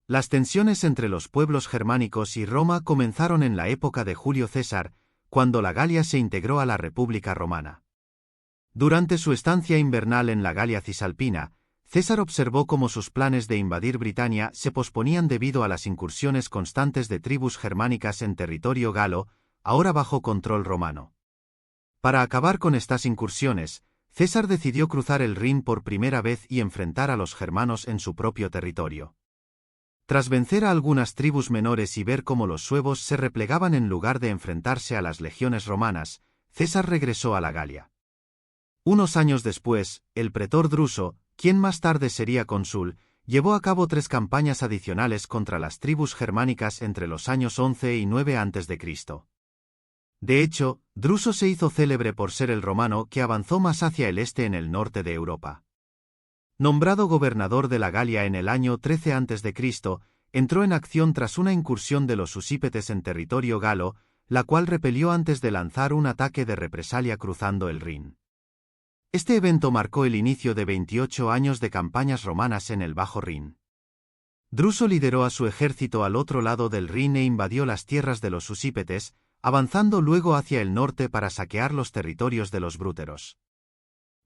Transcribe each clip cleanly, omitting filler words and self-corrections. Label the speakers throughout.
Speaker 1: Las tensiones entre los pueblos germánicos y Roma comenzaron en la época de Julio César, cuando la Galia se integró a la República Romana. Durante su estancia invernal en la Galia Cisalpina, César observó cómo sus planes de invadir Britania se posponían debido a las incursiones constantes de tribus germánicas en territorio galo, ahora bajo control romano. Para acabar con estas incursiones, César decidió cruzar el Rin por primera vez y enfrentar a los germanos en su propio territorio. Tras vencer a algunas tribus menores y ver cómo los suevos se replegaban en lugar de enfrentarse a las legiones romanas, César regresó a la Galia. Unos años después, el pretor Druso, quien más tarde sería cónsul, llevó a cabo 3 campañas adicionales contra las tribus germánicas entre los años 11 y 9 a.C. De hecho, Druso se hizo célebre por ser el romano que avanzó más hacia el este en el norte de Europa. Nombrado gobernador de la Galia en el año 13 a.C., entró en acción tras una incursión de los usípetes en territorio galo, la cual repelió antes de lanzar un ataque de represalia cruzando el Rin. Este evento marcó el inicio de 28 años de campañas romanas en el Bajo Rin. Druso lideró a su ejército al otro lado del Rin e invadió las tierras de los usípetes, avanzando luego hacia el norte para saquear los territorios de los brúteros.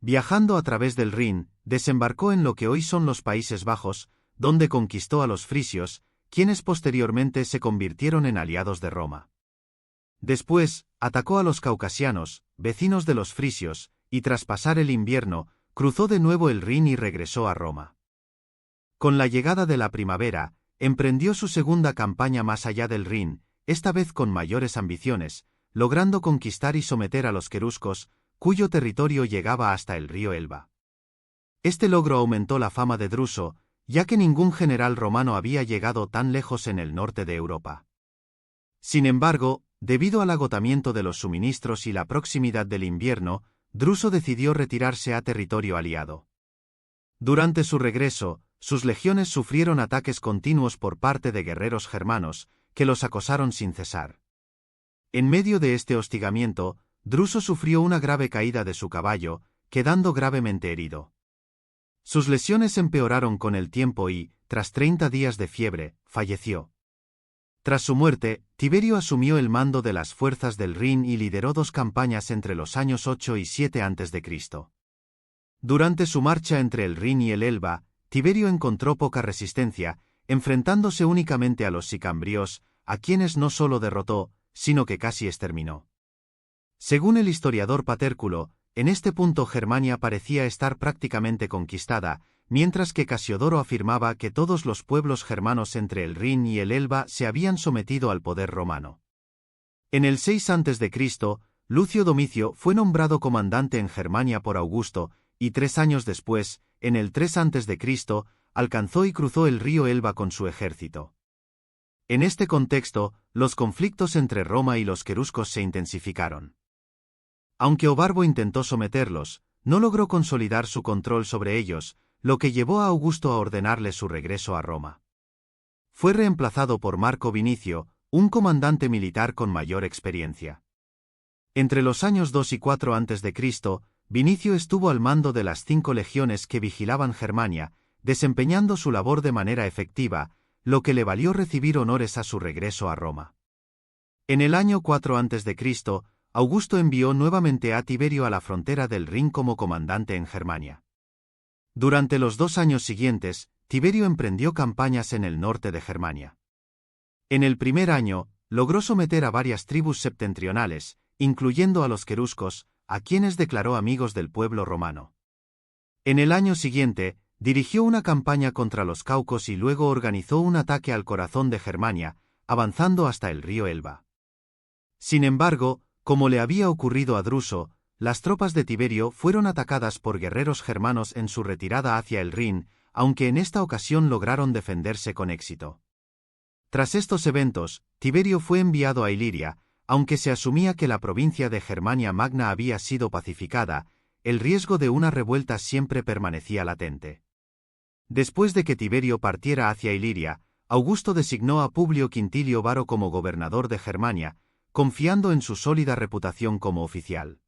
Speaker 1: Viajando a través del Rin, desembarcó en lo que hoy son los Países Bajos, donde conquistó a los frisios, quienes posteriormente se convirtieron en aliados de Roma. Después, atacó a los caucasianos, vecinos de los frisios, y tras pasar el invierno, cruzó de nuevo el Rin y regresó a Roma. Con la llegada de la primavera, emprendió su segunda campaña más allá del Rin, esta vez con mayores ambiciones, logrando conquistar y someter a los queruscos, cuyo territorio llegaba hasta el río Elba. Este logro aumentó la fama de Druso, ya que ningún general romano había llegado tan lejos en el norte de Europa. Sin embargo, debido al agotamiento de los suministros y la proximidad del invierno, Druso decidió retirarse a territorio aliado. Durante su regreso, sus legiones sufrieron ataques continuos por parte de guerreros germanos, que los acosaron sin cesar. En medio de este hostigamiento, Druso sufrió una grave caída de su caballo, quedando gravemente herido. Sus lesiones empeoraron con el tiempo y, tras 30 días de fiebre, falleció. Tras su muerte, Tiberio asumió el mando de las fuerzas del Rin y lideró 2 campañas entre los años 8 y 7 a.C. Durante su marcha entre el Rin y el Elba, Tiberio encontró poca resistencia, enfrentándose únicamente a los sicambrios, a quienes no solo derrotó, sino que casi exterminó. Según el historiador Patérculo, en este punto Germania parecía estar prácticamente conquistada, mientras que Casiodoro afirmaba que todos los pueblos germanos entre el Rin y el Elba se habían sometido al poder romano. En el 6 a.C., Lucio Domicio fue nombrado comandante en Germania por Augusto, y 3 años después, en el 3 a.C., alcanzó y cruzó el río Elba con su ejército. En este contexto, los conflictos entre Roma y los queruscos se intensificaron. Aunque Obarbo intentó someterlos, no logró consolidar su control sobre ellos, lo que llevó a Augusto a ordenarle su regreso a Roma. Fue reemplazado por Marco Vinicio, un comandante militar con mayor experiencia. Entre los años 2 y 4 a.C., Vinicio estuvo al mando de las 5 legiones que vigilaban Germania, desempeñando su labor de manera efectiva, lo que le valió recibir honores a su regreso a Roma. En el año 4 a.C., Augusto envió nuevamente a Tiberio a la frontera del Rin como comandante en Germania. Durante los 2 años siguientes, Tiberio emprendió campañas en el norte de Germania. En el primer año, logró someter a varias tribus septentrionales, incluyendo a los queruscos, a quienes declaró amigos del pueblo romano. En el año siguiente, dirigió una campaña contra los caucos y luego organizó un ataque al corazón de Germania, avanzando hasta el río Elba. Sin embargo, como le había ocurrido a Druso, las tropas de Tiberio fueron atacadas por guerreros germanos en su retirada hacia el Rin, aunque en esta ocasión lograron defenderse con éxito. Tras estos eventos, Tiberio fue enviado a Iliria, aunque se asumía que la provincia de Germania Magna había sido pacificada, el riesgo de una revuelta siempre permanecía latente. Después de que Tiberio partiera hacia Iliria, Augusto designó a Publio Quintilio Varo como gobernador de Germania, confiando en su sólida reputación como oficial.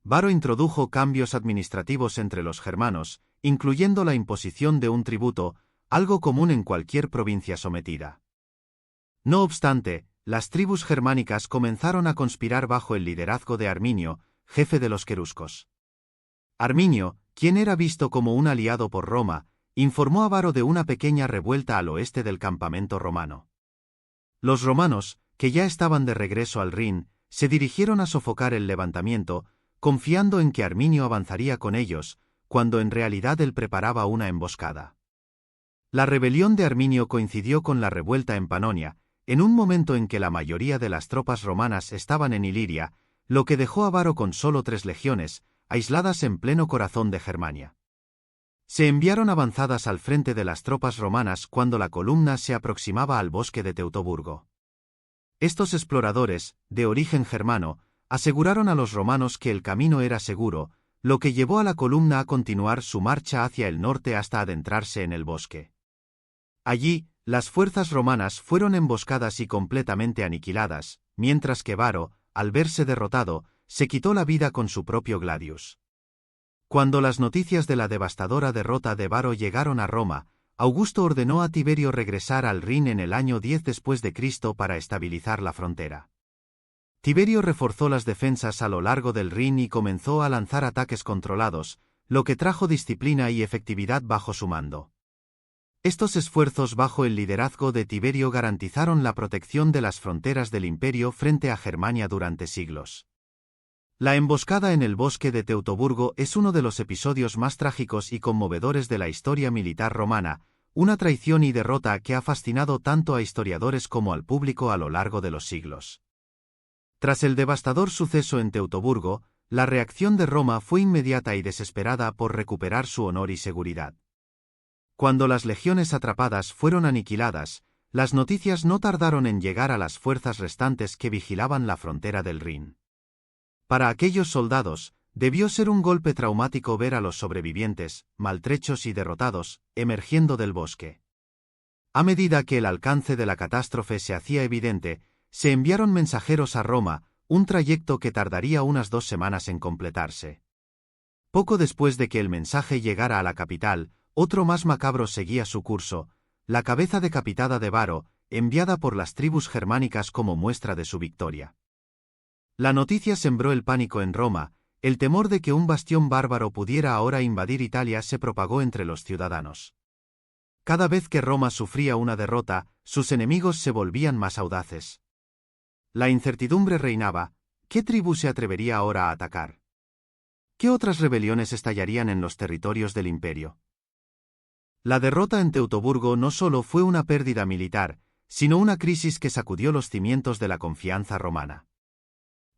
Speaker 1: Varo introdujo cambios administrativos entre los germanos, incluyendo la imposición de un tributo, algo común en cualquier provincia sometida. No obstante, las tribus germánicas comenzaron a conspirar bajo el liderazgo de Arminio, jefe de los queruscos. Arminio, quien era visto como un aliado por Roma, informó a Varo de una pequeña revuelta al oeste del campamento romano. Los romanos, que ya estaban de regreso al Rin, se dirigieron a sofocar el levantamiento, confiando en que Arminio avanzaría con ellos, cuando en realidad él preparaba una emboscada. La rebelión de Arminio coincidió con la revuelta en Panonia, en un momento en que la mayoría de las tropas romanas estaban en Iliria, lo que dejó a Varo con solo 3 legiones, aisladas en pleno corazón de Germania. Se enviaron avanzadas al frente de las tropas romanas cuando la columna se aproximaba al bosque de Teutoburgo. Estos exploradores, de origen germano, aseguraron a los romanos que el camino era seguro, lo que llevó a la columna a continuar su marcha hacia el norte hasta adentrarse en el bosque. Allí, las fuerzas romanas fueron emboscadas y completamente aniquiladas, mientras que Varo, al verse derrotado, se quitó la vida con su propio gladius. Cuando las noticias de la devastadora derrota de Varo llegaron a Roma, Augusto ordenó a Tiberio regresar al Rin en el año 10 después de Cristo para estabilizar la frontera. Tiberio reforzó las defensas a lo largo del Rin y comenzó a lanzar ataques controlados, lo que trajo disciplina y efectividad bajo su mando. Estos esfuerzos bajo el liderazgo de Tiberio garantizaron la protección de las fronteras del imperio frente a Germania durante siglos. La emboscada en el bosque de Teutoburgo es uno de los episodios más trágicos y conmovedores de la historia militar romana, una traición y derrota que ha fascinado tanto a historiadores como al público a lo largo de los siglos. Tras el devastador suceso en Teutoburgo, la reacción de Roma fue inmediata y desesperada por recuperar su honor y seguridad. Cuando las legiones atrapadas fueron aniquiladas, las noticias no tardaron en llegar a las fuerzas restantes que vigilaban la frontera del Rin. Para aquellos soldados, debió ser un golpe traumático ver a los sobrevivientes, maltrechos y derrotados, emergiendo del bosque. A medida que el alcance de la catástrofe se hacía evidente, se enviaron mensajeros a Roma, un trayecto que tardaría unas 2 semanas en completarse. Poco después de que el mensaje llegara a la capital, otro más macabro seguía su curso, la cabeza decapitada de Varo, enviada por las tribus germánicas como muestra de su victoria. La noticia sembró el pánico en Roma, el temor de que un bastión bárbaro pudiera ahora invadir Italia se propagó entre los ciudadanos. Cada vez que Roma sufría una derrota, sus enemigos se volvían más audaces. La incertidumbre reinaba. ¿Qué tribu se atrevería ahora a atacar? ¿Qué otras rebeliones estallarían en los territorios del imperio? La derrota en Teutoburgo no solo fue una pérdida militar, sino una crisis que sacudió los cimientos de la confianza romana.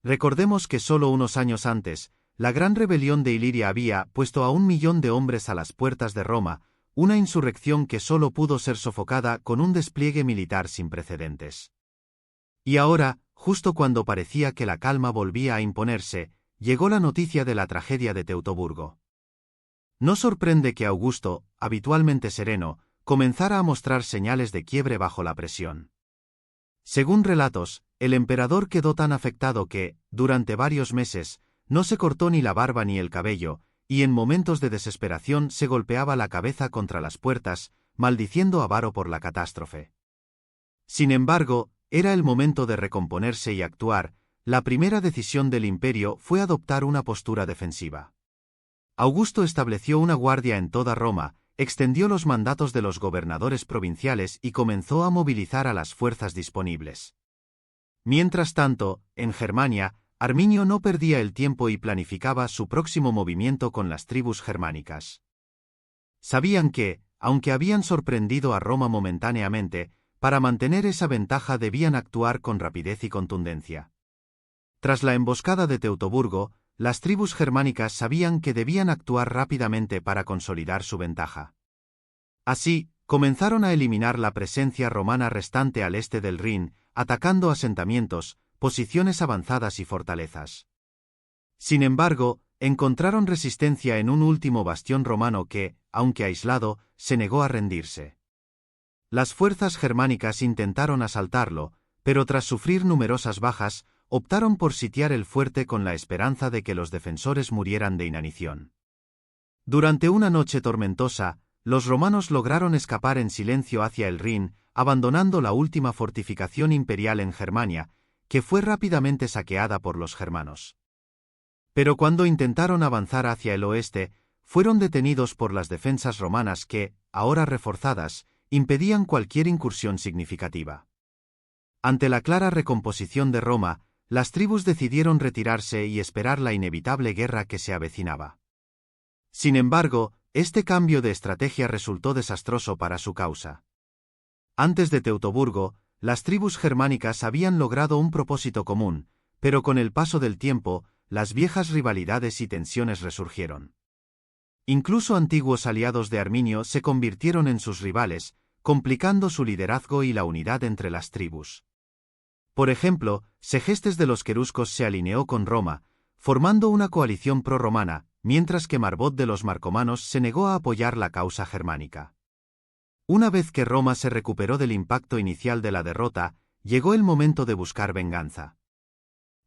Speaker 1: Recordemos que solo unos años antes, la gran rebelión de Iliria había puesto a 1 millón de hombres a las puertas de Roma, una insurrección que solo pudo ser sofocada con un despliegue militar sin precedentes. Y ahora, justo cuando parecía que la calma volvía a imponerse, llegó la noticia de la tragedia de Teutoburgo. No sorprende que Augusto, habitualmente sereno, comenzara a mostrar señales de quiebre bajo la presión. Según relatos, el emperador quedó tan afectado que, durante varios meses, no se cortó ni la barba ni el cabello, y en momentos de desesperación se golpeaba la cabeza contra las puertas, maldiciendo a Varo por la catástrofe. Sin embargo, era el momento de recomponerse y actuar. La primera decisión del imperio fue adoptar una postura defensiva. Augusto estableció una guardia en toda Roma, extendió los mandatos de los gobernadores provinciales y comenzó a movilizar a las fuerzas disponibles. Mientras tanto, en Germania, Arminio no perdía el tiempo y planificaba su próximo movimiento con las tribus germánicas. Sabían que, aunque habían sorprendido a Roma momentáneamente, para mantener esa ventaja debían actuar con rapidez y contundencia. Tras la emboscada de Teutoburgo, las tribus germánicas sabían que debían actuar rápidamente para consolidar su ventaja. Así, comenzaron a eliminar la presencia romana restante al este del Rin, atacando asentamientos, posiciones avanzadas y fortalezas. Sin embargo, encontraron resistencia en un último bastión romano que, aunque aislado, se negó a rendirse. Las fuerzas germánicas intentaron asaltarlo, pero tras sufrir numerosas bajas, optaron por sitiar el fuerte con la esperanza de que los defensores murieran de inanición. Durante una noche tormentosa, los romanos lograron escapar en silencio hacia el Rin, abandonando la última fortificación imperial en Germania, que fue rápidamente saqueada por los germanos. Pero cuando intentaron avanzar hacia el oeste, fueron detenidos por las defensas romanas que, ahora reforzadas, impedían cualquier incursión significativa. Ante la clara recomposición de Roma, las tribus decidieron retirarse y esperar la inevitable guerra que se avecinaba. Sin embargo, este cambio de estrategia resultó desastroso para su causa. Antes de Teutoburgo, las tribus germánicas habían logrado un propósito común, pero con el paso del tiempo, las viejas rivalidades y tensiones resurgieron. Incluso antiguos aliados de Arminio se convirtieron en sus rivales, complicando su liderazgo y la unidad entre las tribus. Por ejemplo, Segestes de los queruscos se alineó con Roma, formando una coalición prorromana, mientras que Marbot de los marcomanos se negó a apoyar la causa germánica. Una vez que Roma se recuperó del impacto inicial de la derrota, llegó el momento de buscar venganza.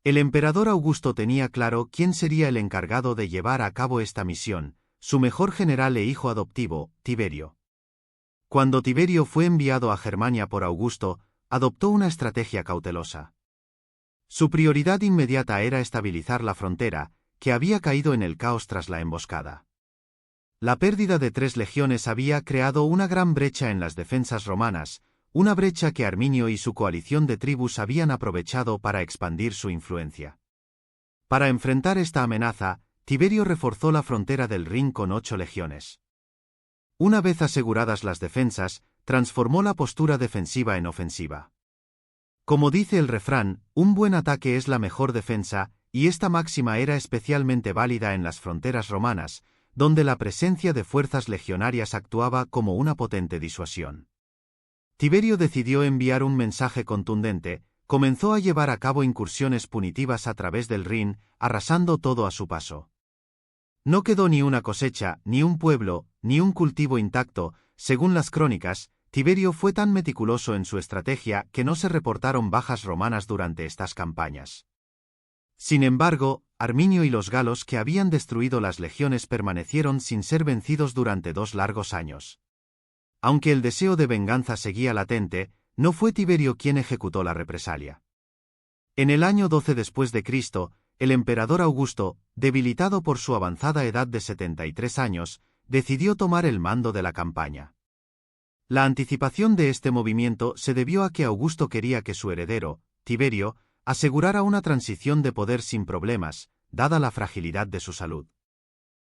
Speaker 1: El emperador Augusto tenía claro quién sería el encargado de llevar a cabo esta misión, su mejor general e hijo adoptivo, Tiberio. Cuando Tiberio fue enviado a Germania por Augusto, adoptó una estrategia cautelosa. Su prioridad inmediata era estabilizar la frontera, que había caído en el caos tras la emboscada. La pérdida de 3 legiones había creado una gran brecha en las defensas romanas, una brecha que Arminio y su coalición de tribus habían aprovechado para expandir su influencia. Para enfrentar esta amenaza, Tiberio reforzó la frontera del Rin con 8 legiones. Una vez aseguradas las defensas, transformó la postura defensiva en ofensiva. Como dice el refrán, un buen ataque es la mejor defensa, y esta máxima era especialmente válida en las fronteras romanas, donde la presencia de fuerzas legionarias actuaba como una potente disuasión. Tiberio decidió enviar un mensaje contundente, comenzó a llevar a cabo incursiones punitivas a través del Rin, arrasando todo a su paso. No quedó ni una cosecha, ni un pueblo, ni un cultivo intacto. Según las crónicas, Tiberio fue tan meticuloso en su estrategia que no se reportaron bajas romanas durante estas campañas. Sin embargo, Arminio y los galos que habían destruido las legiones permanecieron sin ser vencidos durante 2 largos años. Aunque el deseo de venganza seguía latente, no fue Tiberio quien ejecutó la represalia. En el año 12 después de Cristo, el emperador Augusto, debilitado por su avanzada edad de 73 años, decidió tomar el mando de la campaña. La anticipación de este movimiento se debió a que Augusto quería que su heredero, Tiberio, asegurara una transición de poder sin problemas, dada la fragilidad de su salud.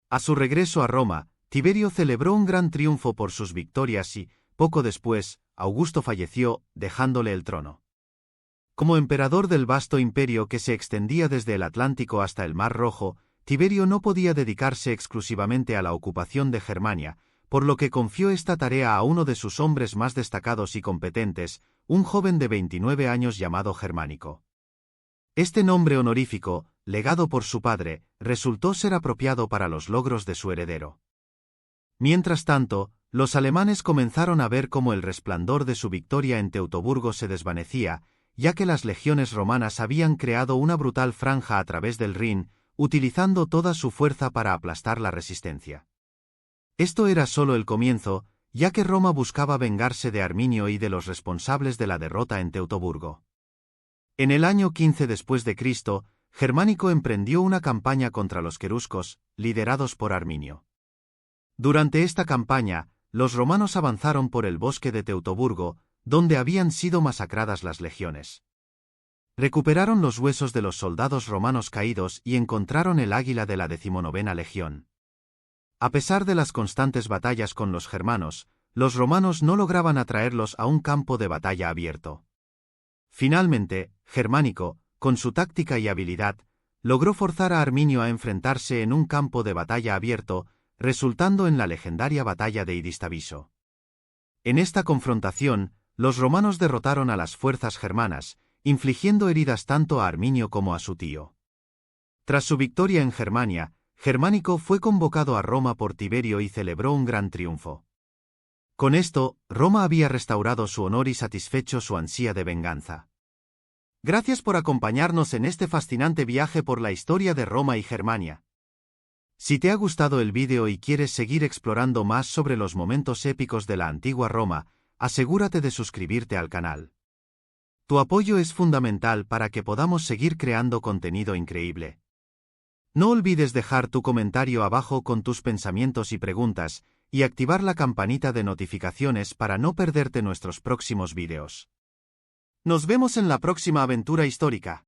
Speaker 1: A su regreso a Roma, Tiberio celebró un gran triunfo por sus victorias y, poco después, Augusto falleció, dejándole el trono. Como emperador del vasto imperio que se extendía desde el Atlántico hasta el Mar Rojo, Tiberio no podía dedicarse exclusivamente a la ocupación de Germania, por lo que confió esta tarea a uno de sus hombres más destacados y competentes, un joven de 29 años llamado Germánico. Este nombre honorífico, legado por su padre, resultó ser apropiado para los logros de su heredero. Mientras tanto, los alemanes comenzaron a ver cómo el resplandor de su victoria en Teutoburgo se desvanecía, ya que las legiones romanas habían creado una brutal franja a través del Rin, utilizando toda su fuerza para aplastar la resistencia. Esto era solo el comienzo, ya que Roma buscaba vengarse de Arminio y de los responsables de la derrota en Teutoburgo. En el año 15 después de Cristo, Germánico emprendió una campaña contra los queruscos, liderados por Arminio. Durante esta campaña, los romanos avanzaron por el bosque de Teutoburgo, donde habían sido masacradas las legiones. Recuperaron los huesos de los soldados romanos caídos y encontraron el águila de la 19ª legión. A pesar de las constantes batallas con los germanos, los romanos no lograban atraerlos a un campo de batalla abierto. Finalmente, Germánico, con su táctica y habilidad, logró forzar a Arminio a enfrentarse en un campo de batalla abierto, resultando en la legendaria batalla de Idistaviso. En esta confrontación, los romanos derrotaron a las fuerzas germanas, infligiendo heridas tanto a Arminio como a su tío. Tras su victoria en Germania, Germánico fue convocado a Roma por Tiberio y celebró un gran triunfo. Con esto, Roma había restaurado su honor y satisfecho su ansia de venganza. Gracias por acompañarnos en este fascinante viaje por la historia de Roma y Germania. Si te ha gustado el vídeo y quieres seguir explorando más sobre los momentos épicos de la antigua Roma, asegúrate de suscribirte al canal. Tu apoyo es fundamental para que podamos seguir creando contenido increíble. No olvides dejar tu comentario abajo con tus pensamientos y preguntas, y activar la campanita de notificaciones para no perderte nuestros próximos vídeos. Nos vemos en la próxima aventura histórica.